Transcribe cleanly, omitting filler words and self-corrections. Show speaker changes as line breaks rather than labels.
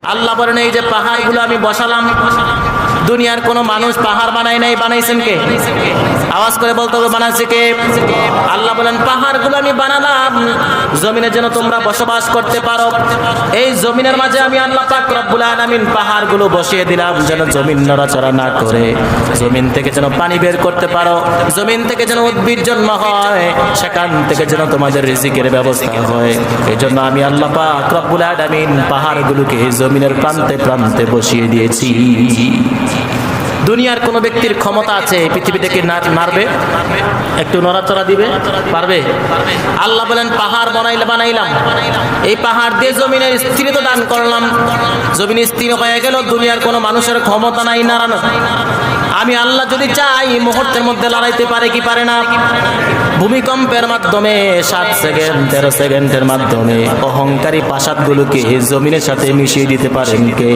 আল্লাহ বলেন এই যে পাহাড়গুলো আমি বসালাম, দুনিয়ার কোনো মানুষ পাহাড় বানায় নাই, বানাইছেন কে? আওয়াজ করে বলতে হবে বানাইছে কে? আল্লাহ বলেন পাহাড়গুলো আমি বানালাম জমিনে যেন তোমরা বসবাস করতে পারো। এই জমিনের মাঝে আমি আল্লাহ পাক রব্বুল আলামিন পাহাড়গুলো বসিয়ে দিলাম যেন জমিন নড়াচড়া না করে, জমিন থেকে যেন পানি বের করতে পারো, জমিন থেকে যেন উদ্ভিদ জন্ম হয়, সেখান থেকে যেন তোমাদের রিজিকের ব্যবস্থা হয়। এই জন্য আমি আল্লাহ পাক রব্বুল আলামিন পাহাড়গুলোকে জমিনের প্রান্তে প্রান্তে বসিয়ে দিয়েছি। দুনিয়ার কোন ব্যক্তির ক্ষমতা আছে পৃথিবী থেকে নাড়বে, একটু নড়াচড়া দিবে পারবে? আল্লাহ বলেন পাহাড় বানাইলাম, এই পাহাড় দিয়ে জমিনের স্থিরতা দান করলাম, জমিন স্থির হয়ে গেল, দুনিয়ার কোনো মানুষের ক্ষমতা নাই নাড়ানো। আমি আল্লাহ যদি চাই মুহূর্তের মধ্যে লড়াইতে পারে কি পারে না? ভূমিকম্পের মাধ্যমে 7 সেকেন্ড 13 সেকেন্ডের মাধ্যমে অহংকারী প্রাসাদগুলোকে জমিনের সাথে মিশিয়ে দিতে পারেন কে?